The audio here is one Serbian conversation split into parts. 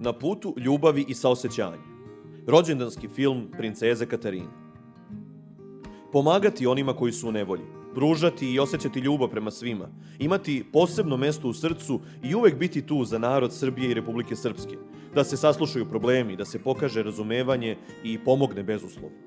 Na putu ljubavi i saosećanja. Rođendanski film Princeze Katarine. Pomagati onima koji su u nevolji, pružati i osjećati ljubav prema svima, imati posebno mesto u srcu i uvek biti tu za narod Srbije i Republike Srpske, da se saslušaju problemi, da se pokaže razumevanje i pomogne bezuslovno.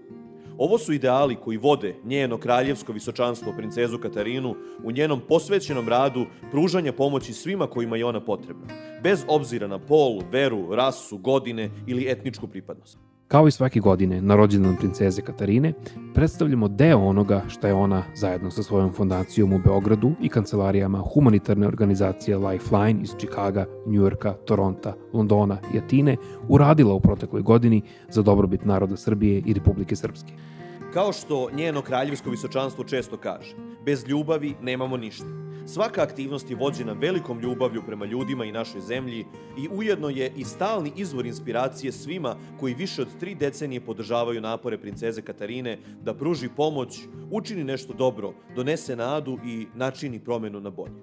Ovo su ideali koji vode njeno kraljevsko visočanstvo princezu Katarinu u njenom posvećenom radu pružanja pomoći svima kojima je ona potrebna, bez obzira na pol, veru, rasu, godine ili etničku pripadnost. Kao i svake godine na rođendan princeze Katarine, predstavljamo deo onoga što je ona zajedno sa svojom fondacijom u Beogradu i kancelarijama humanitarne organizacije Lifeline iz Čikaga, Njujorka, Toronta, Londona i Atine uradila u protekloj godini za dobrobit naroda Srbije i Republike Srpske. Kao što njeno kraljevsko visočanstvo često kaže, bez ljubavi nemamo ništa. Svaka aktivnost je vođena velikom ljubavlju prema ljudima i našoj zemlji i ujedno je i stalni izvor inspiracije svima koji više od 3 decenije podržavaju napore princeze Katarine da pruži pomoć, učini nešto dobro, donese nadu i načini promenu na bolje.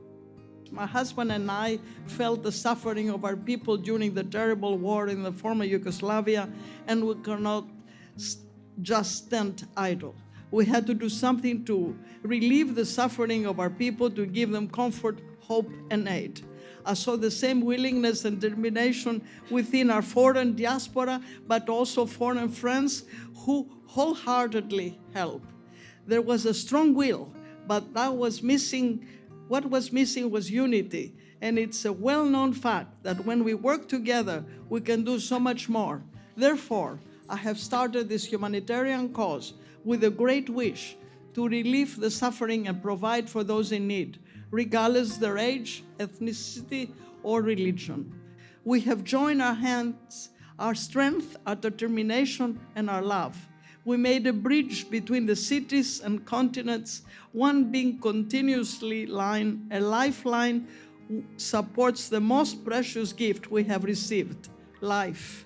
My husband and I felt the suffering of our people during the terrible war in the former Yugoslavia, and we cannot just stand idle. We had to do something to relieve the suffering of our people, to give them comfort, hope, and aid. I saw the same willingness and determination within our foreign diaspora, but also foreign friends who wholeheartedly help. There was a strong will, but what was missing was unity. And it's a well-known fact that when we work together, we can do so much more. Therefore, I have started this humanitarian cause with a great wish to relieve the suffering and provide for those in need, regardless their age, ethnicity, or religion. We have joined our hands, our strength, our determination, and our love. We made a bridge between the cities and continents, one being continuously a lifeline supports the most precious gift we have received, life.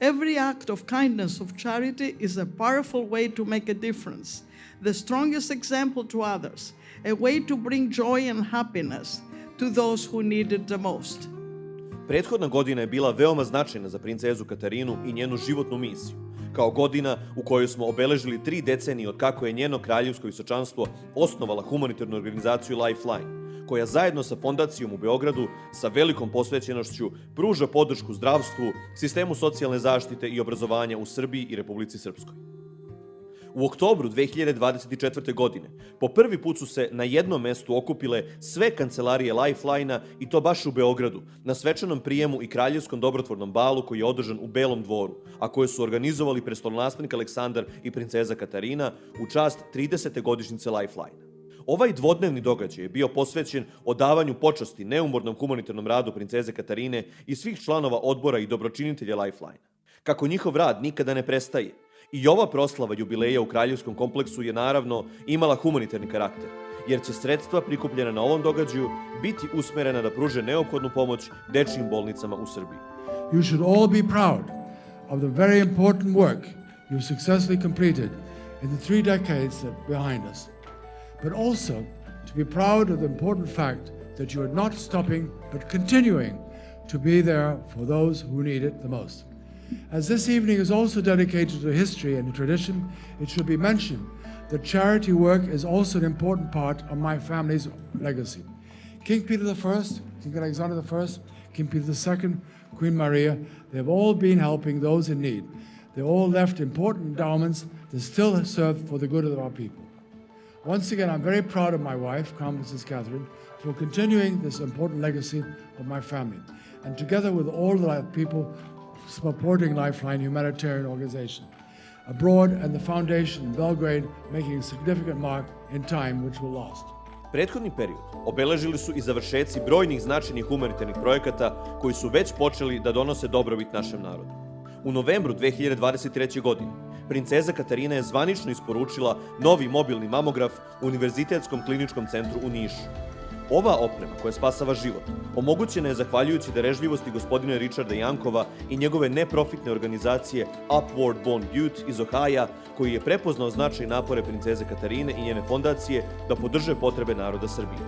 Every act of kindness, of charity, is a powerful way to make a difference, the strongest example to others, a way to bring joy and happiness to those who need it the most. Prethodna godina je bila veoma značajna za princezu Katarinu i njenu životnu misiju, kao godina u kojoj smo obeležili 3 decenije od kako je njeno kraljevsko visočanstvo osnovala humanitarnu organizaciju Lifeline, koja zajedno sa fondacijom u Beogradu sa velikom posvećenošću pruža podršku zdravstvu, sistemu socijalne zaštite i obrazovanja u Srbiji i Republici Srpskoj. U oktobru 2024. godine po prvi put su se na jednom mestu okupile sve kancelarije Lifeline-a i to baš u Beogradu, na svečanom prijemu i kraljevskom dobrotvornom balu koji je održan u Belom dvoru, a koje su organizovali prestolonaslednik Aleksandar i princeza Katarina u čast 30. godišnjice Lifeline-a. Ovaj dvodnevni događaj je bio posvećen odavanju počasti neumornom humanitarnom radu princeze Katarine i svih članova odbora i dobročinitelja Lifeline-a. Kako njihov rad nikada ne prestaje, i ova proslava jubileja u kraljevskom kompleksu je naravno imala humanitarni karakter, jer će sredstva prikupljena na ovom događaju biti usmerena da pruže neophodnu pomoć dečijim bolnicama u Srbiji. You should all be proud of the very important work you successfully completed in the 3 decades that are behind us, but also to be proud of the important fact that you are not stopping but continuing to be there for those who need it the most. As this evening is also dedicated to history and tradition, it should be mentioned that charity work is also an important part of my family's legacy. King Peter I, King Alexander I, King Peter II, Queen Maria, they have all been helping those in need. They all left important endowments that still serve for the good of our people. Once again, I'm very proud of my wife, Crown Princess Catherine, for continuing this important legacy of my family, and together with all the people supporting Lifeline humanitarian organization abroad and the foundation in Belgrade making a significant mark in time which will last. Prethodni period obeležili su i završetci brojnih značajnih humanitarnih projekata koji su već počeli da donose dobrobit našem narodu. U novembru 2023. godine princeza Katarina je zvanično isporučila novi mobilni mamograf Univerzitetskom kliničkom centru u Nišu. Ova oprema koja spasava život omogućena je zahvaljujući darežljivosti gospodina Richarda Jankova i njegove neprofitne organizacije Upward Bound Youth iz Ohaja, koji je prepoznao značaj napore princeze Katarine i njene fondacije da podrže potrebe naroda Srbije.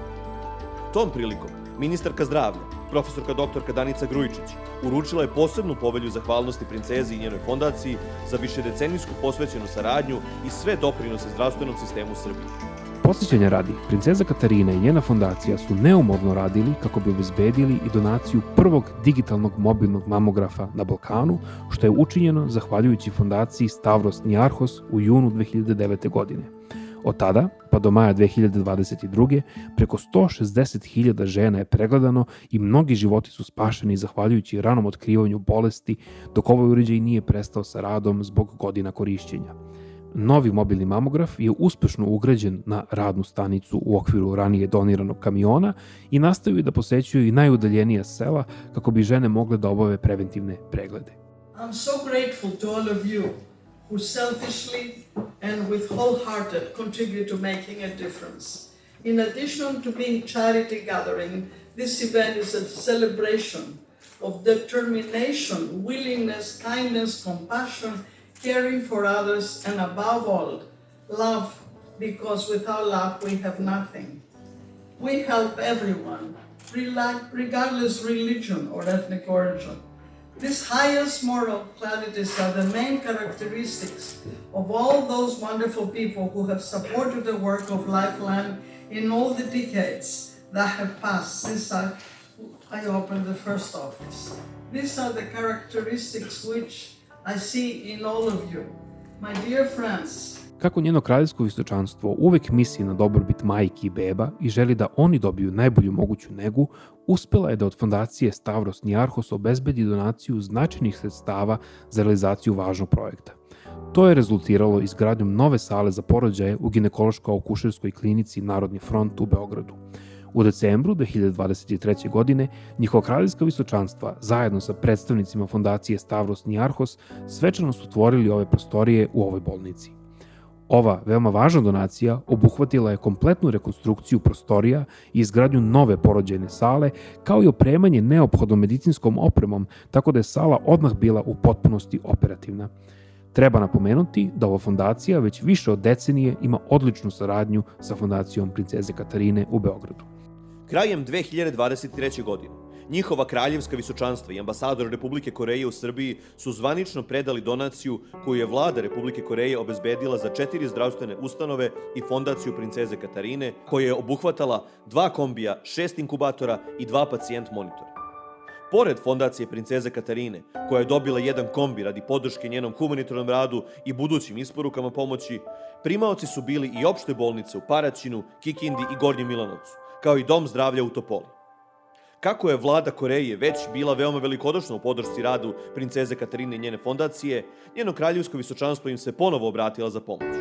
Tom prilikom, ministarka zdravlja, profesorka doktorka Danica Grujičić, uručila je posebnu povelju zahvalnosti princezi i njenoj fondaciji za višedecenijsku posvećenu saradnju i sve doprinose zdravstvenom sistemu Srbije. Podsjećanja radi, princeza Katarina i njena fondacija su neumorno radili kako bi obezbedili i donaciju prvog digitalnog mobilnog mamografa na Balkanu, što je učinjeno zahvaljujući fondaciji Stavros Niarhos u junu 2009. godine. Od tada, pa do maja 2022. preko 160.000 žena je pregledano i mnogi životi su spašeni zahvaljujući ranom otkrivanju bolesti, dok ovaj uređaj nije prestao sa radom zbog godina korišćenja. Novi mobilni mamograf je uspešno ugrađen na radnu stanicu u okviru ranije doniranog kamiona i nastavio da posećuju i najudaljenija sela kako bi žene mogle da obave preventivne preglede. I'm so grateful to all of you who selfishly and with wholehearted contribute to making a difference. In addition to being charity gathering, this event is a celebration of determination, willingness, kindness, compassion, caring for others, and above all, love, because without love we have nothing. We help everyone, regardless religion or ethnic origin. These highest moral qualities are the main characteristics of all those wonderful people who have supported the work of Lifeline in all the decades that have passed since I opened the first office. These are the characteristics which I see in all of you. My dear friends, Kako njeno kraljevsko visočanstvo uvek misli na dobrobit majki i beba i želi da oni dobiju najbolju moguću negu, uspela je da od fondacije Stavros Niarhos obezbedi donaciju značajnih sredstava za realizaciju važnog projekta. To je rezultiralo izgradnjom nove sale za porođaje u ginekološko-akušerskoj klinici Narodni front u Beogradu. U decembru 2023. godine njihova kraljevska visočanstva zajedno sa predstavnicima fondacije Stavros Niarhos svečano su otvorili ove prostorije u ovoj bolnici. Ova veoma važna donacija obuhvatila je kompletnu rekonstrukciju prostorija i izgradnju nove porođajne sale, kao i opremanje neophodnom medicinskom opremom, tako da je sala odmah bila u potpunosti operativna. Treba napomenuti da ova fondacija već više od decenije ima odličnu saradnju sa fondacijom princeze Katarine u Beogradu. Krajem 2023. godine njihova kraljevska visočanstva i ambasador Republike Koreje u Srbiji su zvanično predali donaciju koju je vlada Republike Koreje obezbedila za 4 zdravstvene ustanove i fondaciju princeze Katarine, koja je obuhvatala 2 kombija, 6 inkubatora i 2 pacijent monitora. Pored fondacije princeze Katarine, koja je dobila 1 kombi radi podrške njenom humanitarnom radu i budućim isporukama pomoći, primaoci su bili i opšte bolnice u Paraćinu, Kikindi i Gornjem Milanovcu, kao i Dom zdravlja u Topoli. Kako je vlada Koreje već bila veoma velikodušna u podršci radu princeze Katarine i njene fondacije, njeno kraljevsko visočanstvo im se ponovo obratila za pomoć.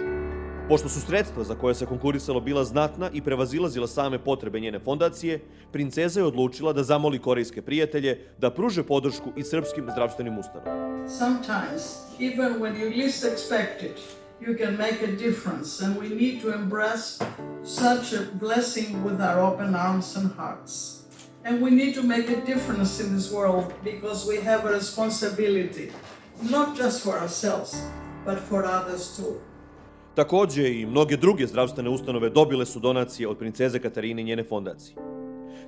Pošto su sredstva za koje se konkurisalo bila znatna i prevazilazila same potrebe njene fondacije, princeza je odlučila da zamoli korejske prijatelje da pruže podršku i srpskim zdravstvenim ustanovama. sometimes, even when you least expect it, you can make a difference, and we need to embrace such a blessing with our open arms and hearts. And we need to make a difference in this world because we have a responsibility, not just for ourselves, but for others too. Takođe i mnoge druge zdravstvene ustanove dobile su donacije od princeze Katarine i njene fondacije.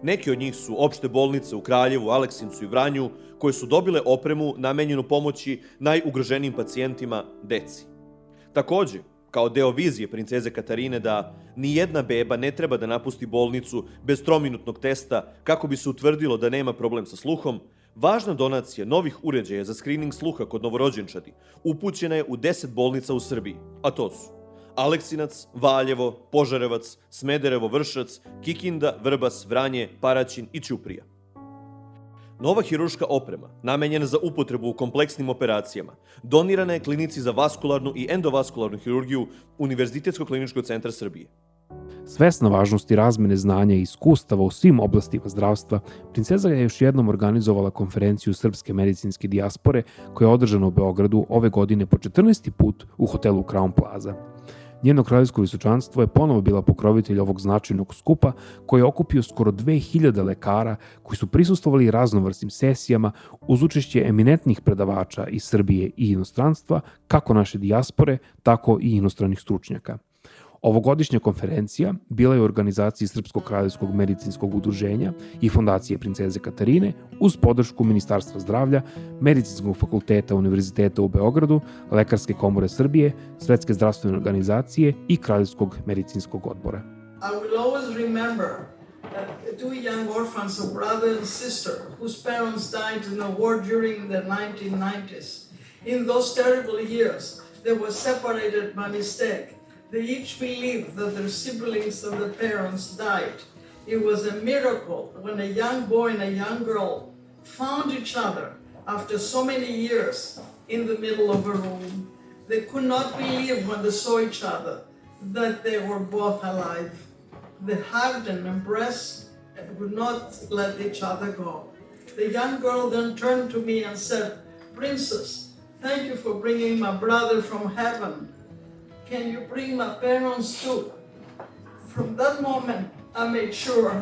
Neki od njih su opšte bolnice u Kraljevu, Aleksincu i Vranju, koje su dobile opremu namenjenu pomoći najugroženijim pacijentima, deci. Takođe, kao deo vizije princeze Katarine da nijedna beba ne treba da napusti bolnicu bez 3-minutnog testa kako bi se utvrdilo da nema problem sa sluhom, važna donacija novih uređaja za skrining sluha kod novorođenčadi upućena je u 10 bolnica u Srbiji, a to su Aleksinac, Valjevo, Požarevac, Smederevo, Vršac, Kikinda, Vrbas, Vranje, Paraćin i Ćuprija. Nova hirurška oprema, namenjena za upotrebu u kompleksnim operacijama, donirana je klinici za vaskularnu i endovaskularnu hirurgiju Univerzitetskog kliničkog centra Srbije. Svesna važnosti razmene znanja i iskustava u svim oblastima zdravstva, princeza je još jednom organizovala konferenciju srpske medicinske dijaspore koja je održana u Beogradu ove godine po 14. put u hotelu Crown Plaza. Njeno kraljevsko visočanstvo je ponovo bila pokrovitelj ovog značajnog skupa koji je okupio skoro 2000 lekara koji su prisustvovali raznovrsnim sesijama uz učešće eminentnih predavača iz Srbije i inostranstva, kako naše dijaspore, tako i inostranih stručnjaka. Ovogodišnja konferencija bila je u organizaciji Srpskog kraljevskog medicinskog udruženja i Fondacije princeze Katarine uz podršku Ministarstva zdravlja, Medicinskog fakulteta Univerziteta u Beogradu, Lekarske komore Srbije, Svetske zdravstvene organizacije i Kraljevskog medicinskog odbora. I will always remember two young orphans, a brother and sister, whose parents died in a war during the 1990s. In those terrible years, they were separated by mistake. They each believed that their siblings and their parents died. It was a miracle when a young boy and a young girl found each other after so many years in the middle of a room. They could not believe when they saw each other that they were both alive. They hugged and embraced and would not let each other go. The young girl then turned to me and said, "Princess, thank you for bringing my brother from heaven. Can you bring my parents too?" From that moment, I made sure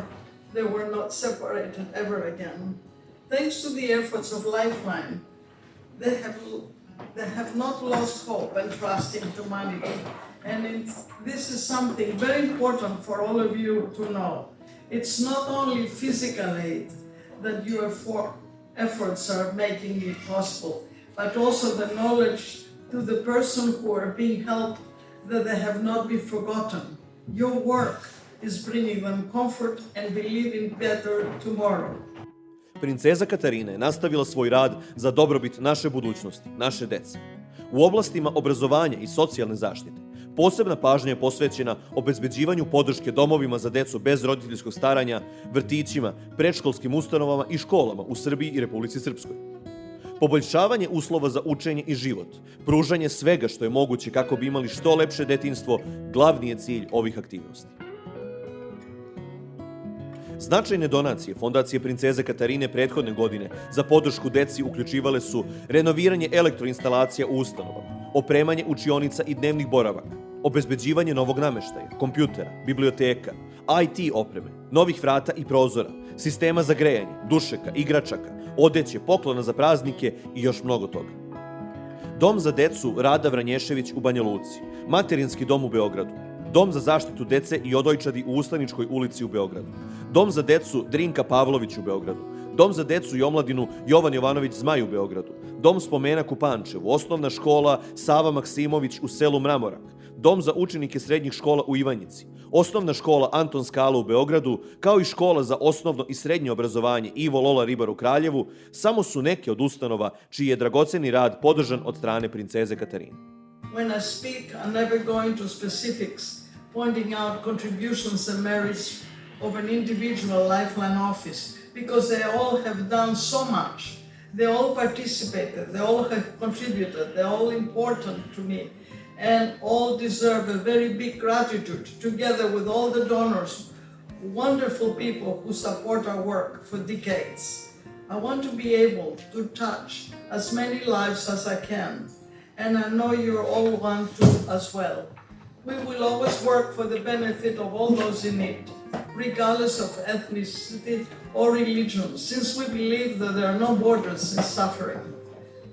they were not separated ever again. Thanks to the efforts of Lifeline, they have not lost hope and trust in humanity. And this is something very important for all of you to know. It's not only physical aid that your efforts are making it possible, but also the knowledge to the person who are being helped that they have not been forgotten. Your work is bringing them comfort and believing better tomorrow. Princeza Katarina je nastavila svoj rad za dobrobit naše budućnosti, naše dece. U oblastima obrazovanja i socijalne zaštite posebna pažnja je posvećena obezbeđivanju podrške domovima za decu bez roditeljskog staranja, vrtićima, predškolskim ustanovama i školama u Srbiji i Republici Srpskoj. Poboljšavanje uslova za učenje i život, pružanje svega što je moguće kako bi imali što lepše detinjstvo, glavni je cilj ovih aktivnosti. Značajne donacije Fondacije princeze Katarine prethodne godine za podršku deci uključivale su renoviranje elektroinstalacija u ustanovama, opremanje učionica i dnevnih boravaka, obezbeđivanje novog nameštaja, kompjutera, biblioteka, IT opreme, novih vrata i prozora, sistema za grejanje, dušeka, igračaka, odeće, poklona za praznike i još mnogo toga. Dom za decu Rada Vranješević u Banja Luci, Materinski dom u Beogradu, Dom za zaštitu dece i odojčadi u Ustaničkoj ulici u Beogradu, Dom za decu Drinka Pavlović u Beogradu, Dom za decu i omladinu Jovan Jovanović Zmaj u Beogradu, Dom spomenak u Pančevu, Osnovna škola Sava Maksimović u selu Mramorak, Dom za učenike srednjih škola u Ivanjici, Osnovna škola Anton Skala u Beogradu, kao i Škola za osnovno i srednje obrazovanje Ivo Lola Ribar u Kraljevu, samo su neke od ustanova čiji je dragoceni rad podržan od strane princeze Katarine. When I speak, I'm never going to specifics, pointing out contributions and merits of an individual Lifeline office, because they all have done so much. They all participated, they all have contributed, they're all important to me, and all deserve a very big gratitude, together with all the donors, wonderful people who support our work for decades. I want to be able to touch as many lives as I can, and I know you all want to as well. We will always work for the benefit of all those in need, regardless of ethnicity or religion, since we believe that there are no borders in suffering.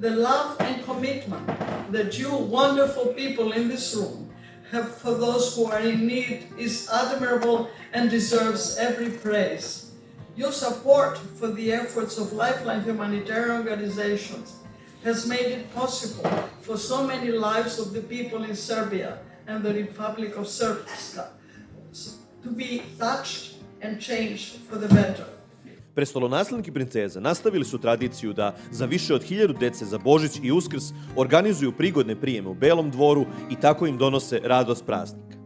The love and commitment that you wonderful people in this room have for those who are in need is admirable and deserves every praise. Your support for the efforts of Lifeline humanitarian organizations has made it possible for so many lives of the people in Serbia and the Republic of Srpska to be touched and changed for the better. Prestolonasledniki princeza nastavili su tradiciju da za više od 1000 dece za Božić i Uskrs organizuju prigodne prijeme u Belom dvoru i tako im donose radost praznika.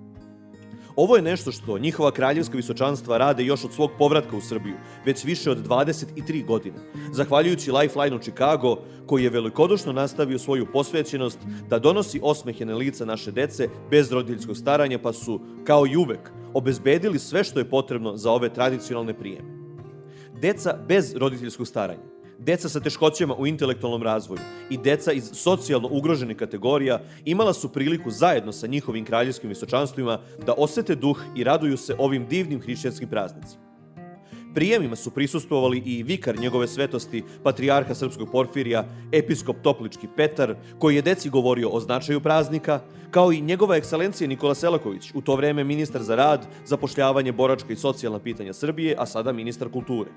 Ovo je nešto što njihova kraljevska visočanstva rade još od svog povratka u Srbiju, već više od 23 godine, zahvaljujući Lifeline-u Chicago, koji je velikodušno nastavio svoju posvećenost da donosi osmehene lica naše dece bez roditeljskog staranja, pa su, kao i uvek, obezbedili sve što je potrebno za ove tradicionalne prijeme. Deca bez roditeljskog staranja, deca sa teškoćama u intelektualnom razvoju i deca iz socijalno ugroženih kategorija imala su priliku zajedno sa njihovim kraljevskim visočanstvima da osete duh i raduju se ovim divnim hrišćanskim praznicima. Prijemima su prisustvovali i vikar njegove svetosti, patrijarha srpskog Porfirija, episkop Toplički Petar, koji je deci govorio o značaju praznika, kao i njegova ekscelencija Nikola Selaković, u to vreme ministar za rad, zapošljavanje, boračka i socijalna pitanja Srbije, a sada ministar kulture.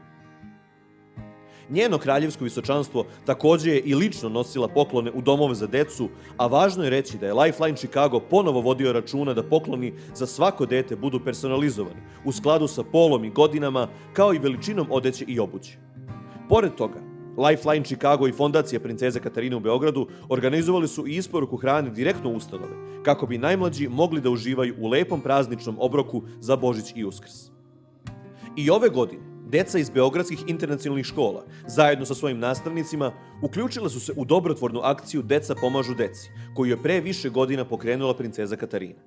Njeno kraljevsko visočanstvo takođe je i lično nosila poklone u domove za decu, a važno je reći da je Lifeline Chicago ponovo vodio računa da pokloni za svako dete budu personalizovani, u skladu sa polom i godinama, kao i veličinom odeće i obuće. Pored toga, Lifeline Chicago i Fondacija princeze Katarine u Beogradu organizovali su i isporuku hrane direktno u ustanove, kako bi najmlađi mogli da uživaju u lepom prazničnom obroku za Božić i Uskrs. I ove godine, deca iz beogradskih internacionalnih škola, zajedno sa svojim nastavnicima, uključila su se u dobrotvornu akciju Deca pomažu deci, koju je pre više godina pokrenula princeza Katarina.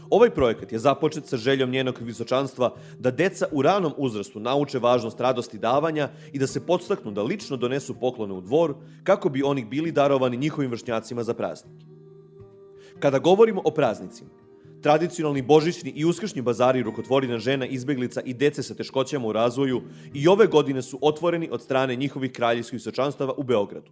Ovaj projekat je započet sa željom njenog visočanstva da deca u ranom uzrastu nauče važnost radosti davanja i da se podstaknu da lično donesu poklone u dvor, kako bi oni bili darovani njihovim vršnjacima za praznike. Kada govorimo o praznicima, tradicionalni božićni i uskršnji bazari rukotvorina žena, izbeglica i dece sa teškoćama u razvoju i ove godine su otvoreni od strane njihovih kraljevskih visočanstava u Beogradu.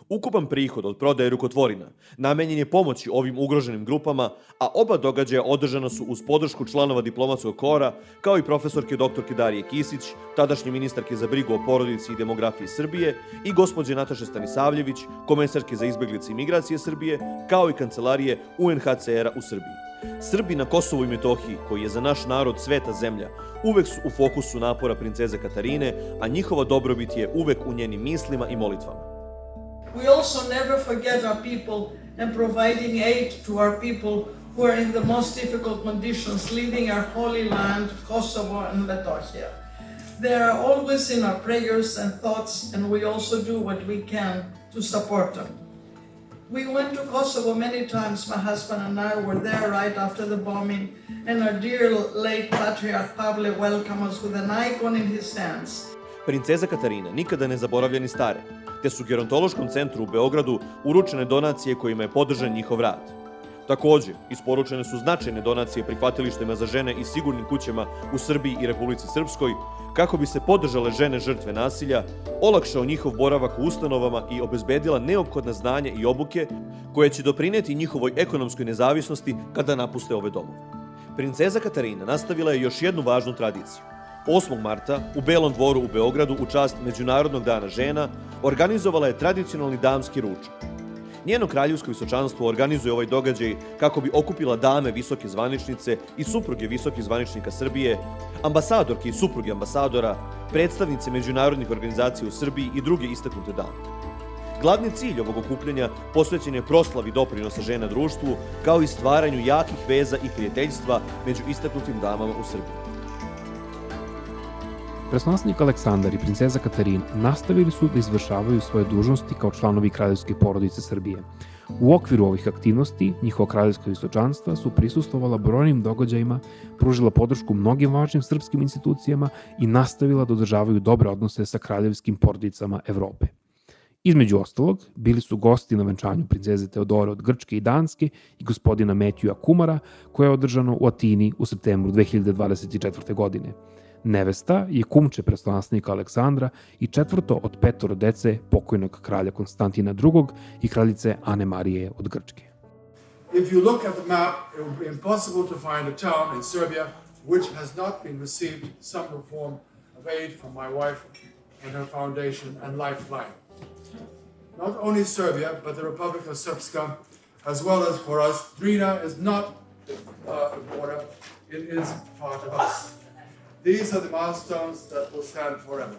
Ukupan prihod od prodaje rukotvorina namenjen je pomoći ovim ugroženim grupama, a oba događaja održana su uz podršku članova diplomatskog kora, kao i profesorke doktorke Darije Kisić, tadašnje ministarke za brigu o porodici i demografiji Srbije, i gospođe Nataše Stanisavljević, komesarke za izbeglice i migracije Srbije, kao i kancelarije UNHCR-a u Srbiji. Srbi na Kosovu i Metohiji, koji je za naš narod sveta zemlja, uvek su u fokusu napora princeze Katarine, a njihova dobrobit je uvek u njenim mislima i molitvama. We also never forget our people and providing aid to our people who are in the most difficult conditions leaving our holy land, Kosovo and Metohija. They are always in our prayers and thoughts, and we also do what we can to support them. We went to Kosovo many times, my husband and I were there right after the bombing, and our dear late Patriarch Pavle welcomed us with an icon in his hands. Princeza Katarina nikada ne zaboravlja ni stare, te su Gerontološkom centru u Beogradu uručene donacije kojima je podržan njihov rad. Takođe, isporučene su značajne donacije prihvatilištima za žene i sigurnim kućama u Srbiji i Republici Srpskoj, kako bi se podržale žene žrtve nasilja, olakšao njihov boravak u ustanovama i obezbedila neophodna znanja i obuke koje će doprineti njihovoj ekonomskoj nezavisnosti kada napuste ove domove. Princeza Katarina nastavila je još jednu važnu tradiciju. 8. marta u Belom dvoru u Beogradu u čast Međunarodnog dana žena organizovala je tradicionalni damski ručak. Njeno kraljevsko visočanstvo organizuje ovaj događaj kako bi okupila dame visoke zvaničnice i supruge visokih zvaničnika Srbije, ambasadorke i supruge ambasadora, predstavnice međunarodnih organizacija u Srbiji i druge istaknute dame. Glavni cilj ovog okupljanja posvećen je proslavi doprinosa žena društvu, kao i stvaranju jakih veza i prijateljstva među istaknutim damama u Srbiji. Presnosnik Aleksandar i princeza Katarina nastavili su da izvršavaju svoje dužnosti kao članovi kraljevske porodice Srbije. U okviru ovih aktivnosti, njihova kraljevska visočanstva su prisustvovala brojnim događajima, pružila podršku mnogim važnim srpskim institucijama i nastavila da održavaju dobre odnose sa kraljevskim porodicama Evrope. Između ostalog, bili su gosti na venčanju princeze Teodore od Grčke i Danske i gospodina Metjuja Kumara, koje je održano u Atini u septembru 2024. godine. Nevesta je kumče prestolonaslednika Aleksandra i četvrto od 5 dece pokojnog kralja Konstantina II. I kraljice Ane Marije od Grčke. If you look at the map, it would be impossible to find a town in Serbia which has not been received some form of aid from my wife and her foundation and Lifeline. Not only Serbia, but the Republic of Srpska, as well as for us, Drina is not a border, it is part of us. These are the milestones that will stand forever.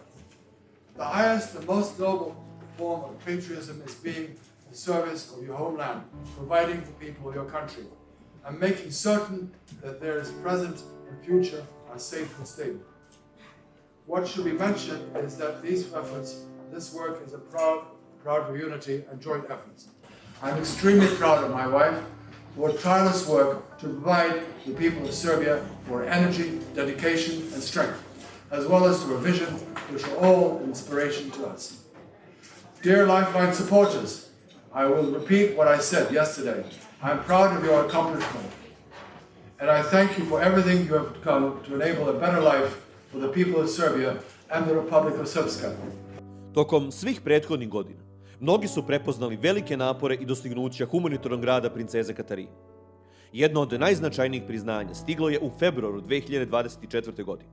The highest and most noble form of patriotism is being in service of your homeland, providing the people of your country, and making certain that their present and future are safe and stable. What should be mentioned is that these efforts, this work is a proud of unity and joint efforts. I'm extremely proud of my wife, for tireless work to provide the people of Serbia for energy, dedication, and strength, as well as to a vision which are all an inspiration to us. Dear Lifeline supporters, I will repeat what I said yesterday. I'm proud of your accomplishment, and I thank you for everything you have done to enable a better life for the people of Serbia and the Republic of Srpska. Tokom svih prethodnih godina, mnogi su prepoznali velike napore i dostignuća humanitarnog rada princeze Katarine. Jedno od najznačajnijih priznanja stiglo je u februaru 2024. godine.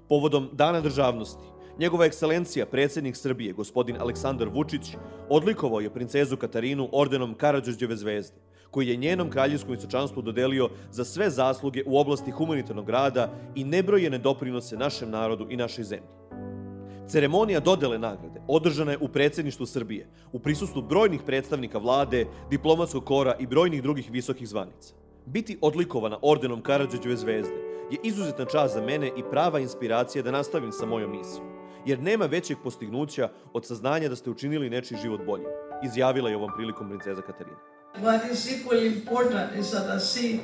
Povodom Dana državnosti, njegova ekscelencija, predsjednik Srbije, gospodin Aleksandar Vučić, odlikovao je princezu Katarinu ordenom Karađorđeve zvezde, koji je njenom kraljevskom visočanstvu dodelio za sve zasluge u oblasti humanitarnog rada i nebrojene doprinose našem narodu i našoj zemlji. Ceremonija dodele nagrade održana je u predsjedništvu Srbije, u prisustvu brojnih predstavnika vlade, diplomatskog kora i brojnih drugih visokih zvanica. Biti odlikovana ordenom Karađorđeve zvezde je izuzetna čast za mene i prava inspiracija da nastavim sa mojom misijom, jer nema većeg postignuća od saznanja da ste učinili nečiji život boljim, izjavila je ovom prilikom princeza Katarina. What is equally important is that I see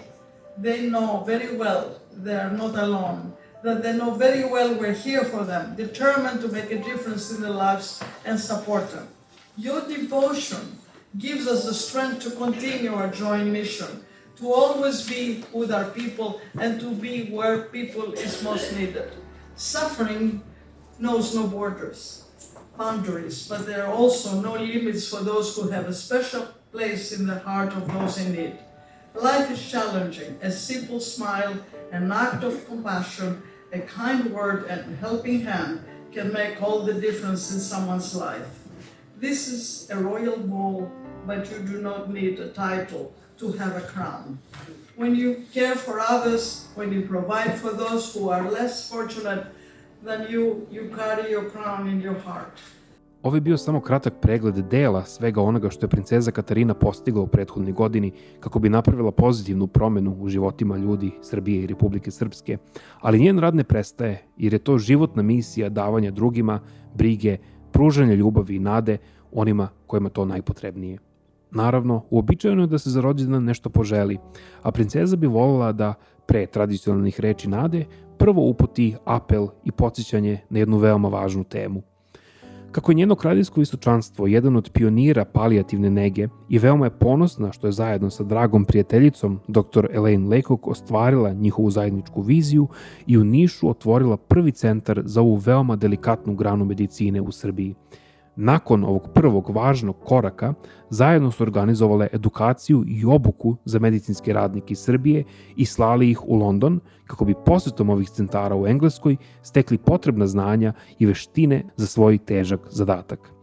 they know very well they are not alone, that they know very well we're here for them, determined to make a difference in their lives and support them. Your devotion gives us the strength to continue our joint mission, to always be with our people and to be where people is most needed. Suffering knows no borders, boundaries, but there are also no limits for those who have a special place in the heart of those in need. Life is challenging. A simple smile, an act of compassion, a kind word and a helping hand can make all the difference in someone's life. This is a royal ball, but you do not need a title to have a crown. When you care for others, when you provide for those who are less fortunate than you carry your crown in your heart. Ovo je bio samo kratak pregled dela svega onoga što je princeza Katarina postigla u prethodnoj godini kako bi napravila pozitivnu promenu u životima ljudi Srbije i Republike Srpske, ali njen rad ne prestaje jer je to životna misija davanja drugima, brige, pružanja ljubavi i nade onima kojima to najpotrebnije. Naravno, uobičajeno je da se za rođendan nešto poželi, a princeza bi voljela da, pre tradicionalnih reči nade, prvo uputi apel i podsjećanje na jednu veoma važnu temu. Kako je njeno kraljevsko visočanstvo jedan od pionira palijativne nege i veoma je ponosna što je zajedno sa dragom prijateljicom dr. Elaine Leacock ostvarila njihovu zajedničku viziju i u Nišu otvorila prvi centar za ovu veoma delikatnu granu medicine u Srbiji. Nakon ovog prvog važnog koraka, zajedno su organizovale edukaciju i obuku za medicinske radnike iz Srbije i slali ih u London kako bi posjetom ovih centara u Engleskoj stekli potrebna znanja i veštine za svoj težak zadatak.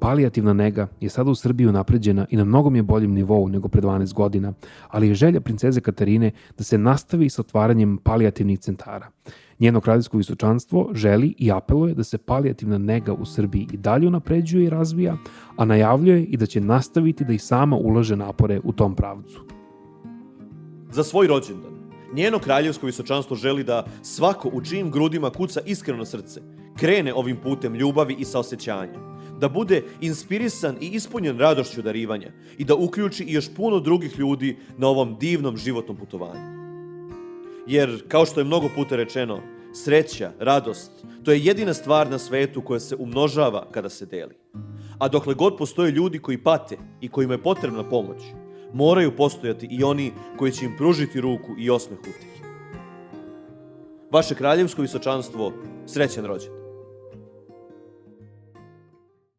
Palijativna nega je sada u Srbiji unapređena i na mnogom je boljem nivou nego pre 12 godina, ali je želja princeze Katarine da se nastavi sa otvaranjem palijativnih centara. Njeno kraljevsko visočanstvo želi i apeluje da se palijativna nega u Srbiji i dalje unapređuje i razvija, a najavljuje i da će nastaviti da i sama ulaže napore u tom pravcu. Za svoj rođendan, njeno kraljevsko visočanstvo želi da svako u čijim grudima kuca iskreno srce krene ovim putem ljubavi i saosećanja, da bude inspirisan i ispunjen radošću darivanja i da uključi i još puno drugih ljudi na ovom divnom životnom putovanju. Jer, kao što je mnogo puta rečeno, sreća, radost, to je jedina stvar na svetu koja se umnožava kada se deli. A dokle god postoje ljudi koji pate i kojima je potrebna pomoć, moraju postojati i oni koji će im pružiti ruku i osmeh utjehe. Vaše kraljevsko visočanstvo, srećan rođendan.